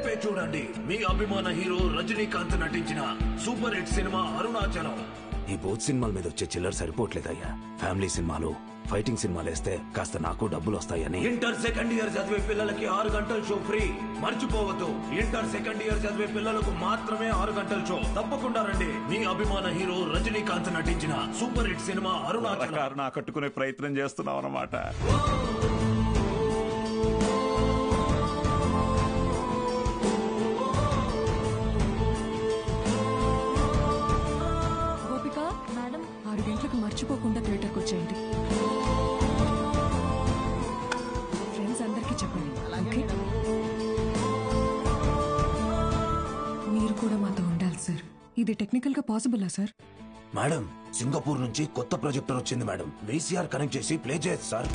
రేపే చూడండి మీ అభిమాన హీరో రజనీకాంత్ నటించిన సూపర్ హిట్ సినిమా అరుణాచలం. ఈ బోత్ సినిమాల మీద వచ్చే చిల్లర సరిపోవట్లేదయ్యా. ఫ్యామిలీ సినిమాలు, ఫైటింగ్ సినిమాలు వేస్తే కాస్త నాకు డబ్బులు వస్తాయని. ఇంటర్ సెకండ్ ఇయర్ చదివే పిల్లలకి 6 గంటల షో ఫ్రీ. మర్చిపోవద్దు, ఇంటర్ సెకండ్ ఇయర్ చదివే పిల్లలకు మాత్రమే 6 గంటల షో. తప్పకుండా రండి. మీ అభిమాన హీరో రజనీకాంత్ నటించిన సూపర్ హిట్ సినిమా అరుణాచలం. కట్టుకునే ప్రయత్నం చేస్తున్నావు అన్నమాట. గోపిక మేడం, 6 గంటలకు మర్చిపోకుండా థియేటర్కి వచ్చేయండి. ఫ్రెండ్స్ అందరికీ చెప్పండి. ఓకే? మీరు కూడా మాతో ఉండాలి సార్. ఇది టెక్నికల్ గా పాసిబుల్లా సార్? మేడం, సింగపూర్ నుంచి కొత్త ప్రొజెక్టర్ వచ్చింది మేడం. వీసీఆర్ కనెక్ట్ చేసి ప్లే చేయొచ్చు సార్.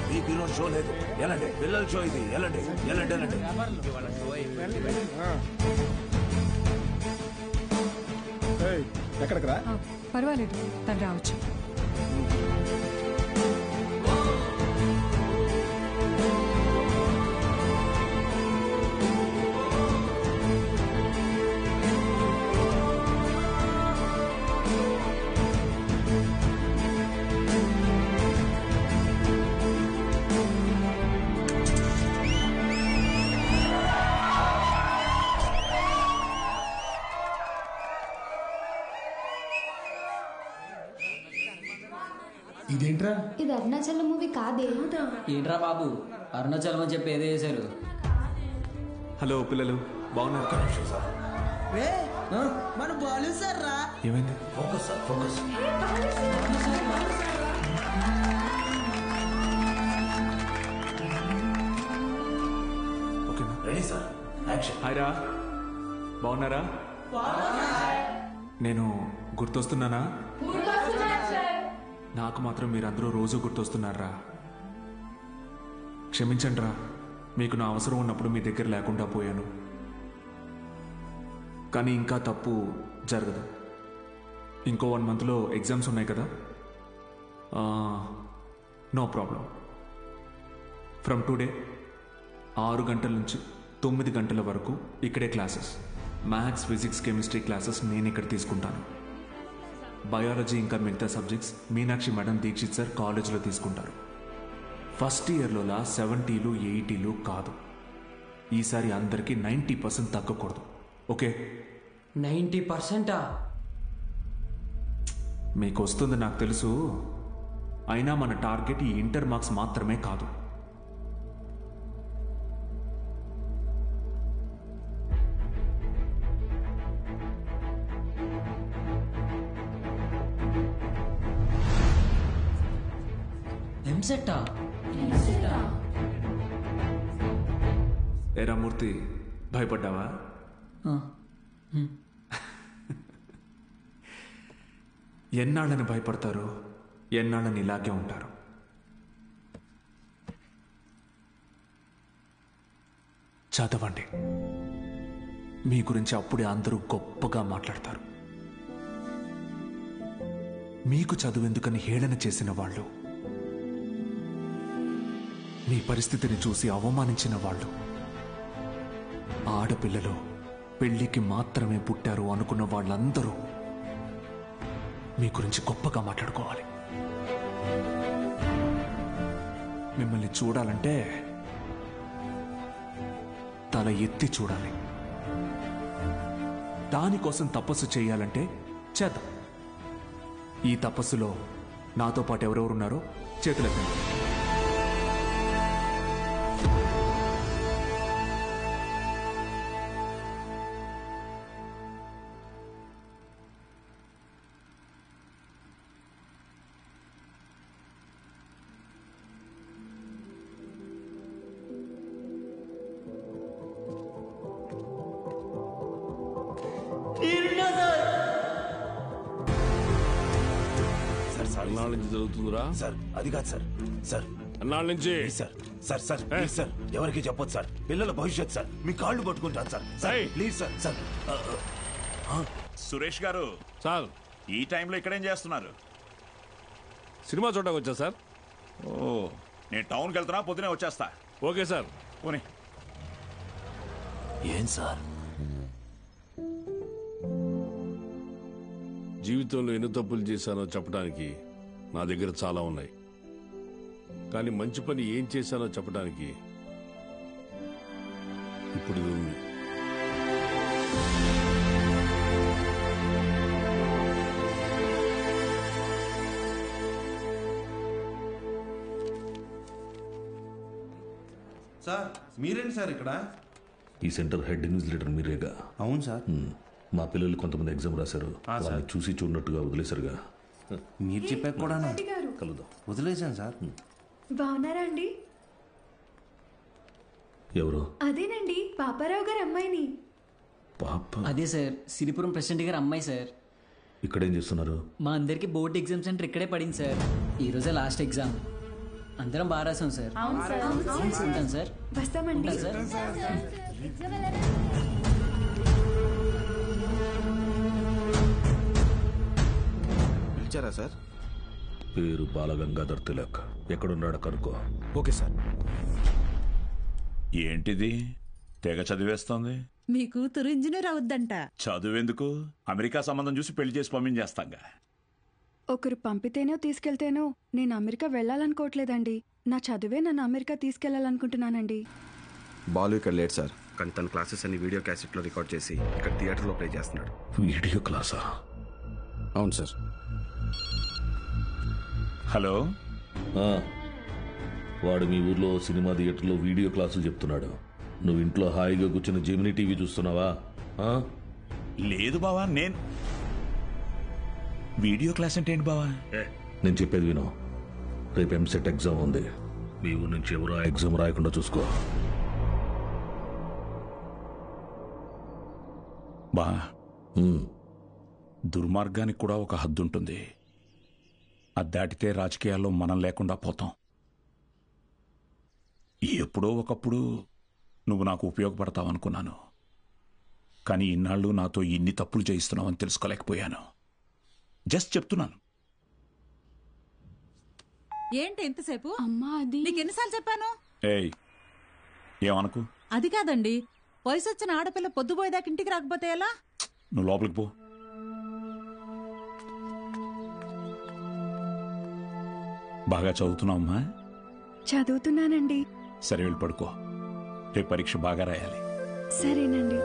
మీకు ఈరోజు షో లేదు, ఎలాంటి పిల్లల షో ఇది. ఎలాంటి ఎలాంటి ఎలాంటి ఎక్కడికి రా? పర్వాలేదు, తను రావచ్చు. ఇదేంట్రా? ఇది అరుణాచలం మూవీ కాదే. ఏంట్రా బాబు, అరుణాచలం అని చెప్పి ఏదో చేశారు. హలో పిల్లలు, బాగున్నారు? మన బాలు సార్ రా. ఏమైంది? Focus sir, focus. ఓకేనా? Ready sir, action. హాయ్ రా, బాగున్నారా? నేను గుర్తొస్తున్నానా? నాకు మాత్రం మీరందరూ రోజు గుర్తొస్తున్నారా? క్షమించండి రా, మీకు నా అవసరం ఉన్నప్పుడు మీ దగ్గర లేకుండా పోయాను. కానీ ఇంకా తప్పు జరగదు. ఇంకో 1 మంత్లో ఎగ్జామ్స్ ఉన్నాయి కదా. No problem. ఫ్రమ్ టుడే 6 గంటల నుంచి 9 గంటల వరకు ఇక్కడే classes. Maths, physics, chemistry classes నేను ఇక్కడ తీసుకుంటాను. బయాలజీ ఇంకా మిగతా subjects Meenakshi madam, Dikshit sir కాలేజీలో తీసుకుంటారు. ఫస్ట్ ఇయర్లోలా 70లు 80లు కాదు. ఈసారి అందరికీ 90% తగ్గకూడదు. ఓకే? 90%? మీకు వస్తుంది నాకు తెలుసు. అయినా మన టార్గెట్ ఈ ఇంటర్ మార్క్స్ మాత్రమే కాదు. ఎంసెట్టా? ఏరా మూర్తి, భయపడ్డావా? ఎన్నాళ్ళని భయపడతారు, ఎన్నాళ్ళని ఇలాగే ఉంటారు. చదవండి. మీ గురించి అప్పుడే అందరూ గొప్పగా మాట్లాడతారు. మీకు చదువెందుకని హేళన చేసిన వాళ్ళు, మీ పరిస్థితిని చూసి అవమానించిన వాళ్ళు, ఆడపిల్లలు పెళ్లికి మాత్రమే పుట్టారు అనుకున్న వాళ్ళందరూ మీ గురించి గొప్పగా మాట్లాడుకోవాలి. మిమ్మల్ని చూడాలంటే తల ఎత్తి చూడాలి. దానికోసం తపస్సు చేయాలంటే చేద్దాం. ఈ తపస్సులో నాతో పాటు ఎవరెవరున్నారో చేతులెత్తండి. ఎన్నాళ్ళ నుంచి జరుగుతుందిరా? సార్ అది కాదు సార్. సార్ ఎన్నాళ్ళ నుంచి? Please sir. Sir sir please sir, ఎవరికి చెప్పొద్దు సార్. పిల్లల భవిష్యత్ సార్. మీ కాళ్ళు పట్టుకుంటాను sir. Sir please sir. Sir Suresh గారు సార్, ఈ టైంలో ఇక్కడేం చేస్తున్నారు? సినిమా చూడడానికి వచ్చా సార్. ఓ, నేను టౌన్కి వెళ్తున్నా, పొద్దునే వచ్చేస్తా. Okay sir. పోనీ. ఏం సార్? జీవితంలో ఎన్ని తప్పులు చేశానో చెప్పడానికి నా దగ్గర చాలా ఉన్నాయి, కానీ మంచి పని ఏం చేశానో చెప్పడానికి ఇప్పుడు ఇది ఉంది. సార్ మీరేంటి సార్ ఇక్కడ? ఈ సెంటర్ హెడ్ ఇన్విజిలేటర్ మీరేగా? అవును సార్. మా పిల్లలు కొంతమంది ఎగ్జామ్ రాశారు, వాళ్ళని చూసి చూడనట్టుగా వదిలేశారుగా. మీరు చెప్పాక కూడా కలుద్దాం. వదిలేశాను సార్. బాగున్నారా అండి? ఎవరు? అదేనండి పాపారావు గారి అమ్మాయిని. పాప? అదే సార్, సిరిపురం ప్రెసిడెంట్ గారి అమ్మాయి సార్. ఇక్కడేం చేస్తున్నారు? మా అందరికి బోర్డు ఎగ్జామ్ సెంటర్ ఇక్కడే పడింది సార్. ఈ రోజే లాస్ట్ ఎగ్జామ్. అందరం బాగా రాసాం సార్. ఉంటాను సార్. వస్తామండి సార్. పిలిచారా సార్? పేరు బాలగంగాధర్ తిలక్. ఎక్కడున్నాడు కనుక్కో. Okay sir. ఏంటిది తెగ చదివేస్తోంది? మీ కూతురు ఇంజనీర్ అవుద్దంట. చదువెందుకు? అమెరికా సంబంధం చూసి పెళ్లి చేసి పంపించేస్తాంగా. ఒకరు పంపితేనో తీసుకెళ్తేనో నేను అమెరికా వెళ్ళాలనుకోవట్లేదండి. నా చదువే నన్ను అమెరికా తీసుకెళ్లాలనుకుంటున్నానండి. బాలు ఇక్కడ లేట్ సార్, కానీ తన క్లాసెస్ అన్ని వీడియో క్యాసెట్లో రికార్డ్ చేసి ఇక్కడ థియేటర్లో ప్లే చేస్తున్నాడు. వీడియో క్లాసా? అవును సార్. హలో, వాడు మీ ఊర్లో సినిమా థియేటర్లో వీడియో క్లాసులు చెప్తున్నాడు. నువ్వు ఇంట్లో హాయిగా కూర్చుని జెమినీ టీవీ చూస్తున్నావా? లేదు బావా. నేను వీడియో క్లాస్ అంటే ఏంటి బావా? నేను చెప్పేది విను. రేపు ఎంసెట్ ఎగ్జామ్ ఉంది. మీ ఊరు నుంచి ఎవరు ఆ ఎగ్జామ్ రాయకుండా చూసుకో. బా, దుర్మార్గానికి కూడా ఒక హద్దు ఉంటుంది. అది దాటితే రాజకీయాల్లో మనం లేకుండా పోతాం. ఎప్పుడో ఒకప్పుడు నువ్వు నాకు ఉపయోగపడతావనుకున్నాను, కానీ ఇన్నాళ్ళు నాతో ఇన్ని తప్పులు చేయిస్తున్నావని తెలుసుకోలేకపోయాను. జస్ట్ చెప్తున్నాను. ఏంటి ఎంతసేపు? అమ్మా అది నీకు ఎన్నిసార్లు చెప్పాను? ఏయ్, ఏమనకు. అది కాదండి, వయసు వచ్చిన ఆడపిల్ల పొద్దుపోయేదాకా ఇంటికి రాకపోతే ఎలా? నువ్వు లోపలికి పో. బాగా చదువుతున్నావమ్మా? చదువుతున్నానండి. సరే, వెళ్ళి పడుకో. రేపు పరీక్ష బాగా రాయాలి. సరేనండి.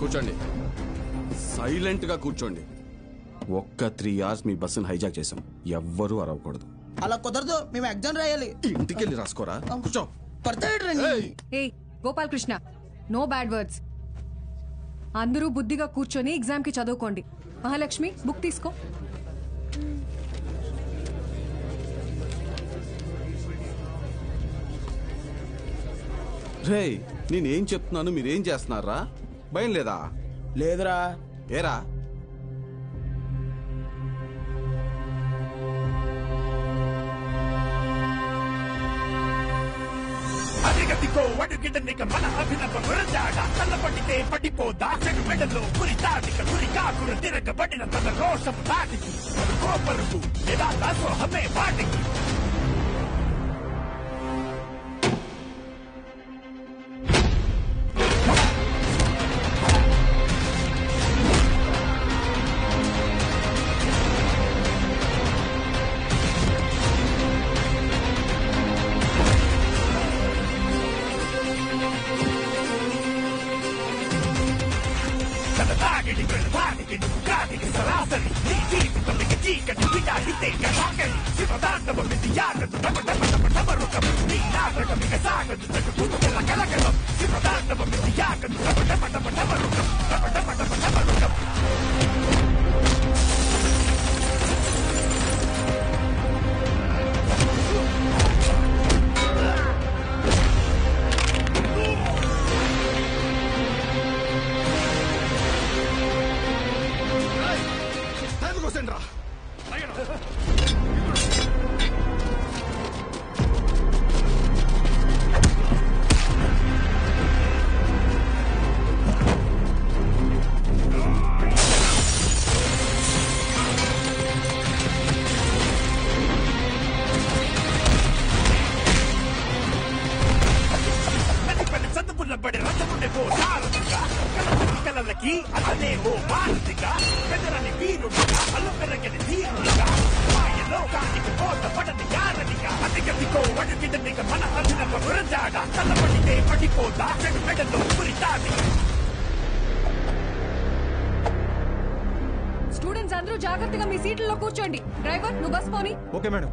కూర్చోండి, సైలెంట్ గా కూర్చోండి. ఒక్క 3 hours మీ బస్సును హైజాక్ చేసాం. ఎవ్వరూ అరవకూడదు. అలా కుదరదు, మేము ఎగ్జామ్ రాయాలి. ఇంటికి వెళ్ళి రాసుకోరా. కూర్చో. ఏయ్ Gopal Krishna, no bad words. అందరూ బుద్ధిగా కూర్చొని ఎగ్జామ్ కి చదువుకోండి. మహాలక్ష్మి, బుక్ తీసుకో. రేయ్, నేనేం చెప్తున్నాను మీరేం చేస్తున్నారా? భయం లేదా? లేదురా. ఏరా? అదిగదిగో అడుగిడనిక మన అభినవ వరదాడ తల్లపడితే పడిపోదా చెడు మెడలో పురి దాటిక పురి కాకులు తిరగబడిన తన రోషం దాటికి కోపరుకు ఎలా దాసోహమే వాటికి. తన తాగిడి స్టూడెంట్స్ అందరూ జాగ్రత్తగా మీ సీట్లలో కూర్చోండి. డ్రైవర్ నువ్వు బస్ పోని. Okay madam.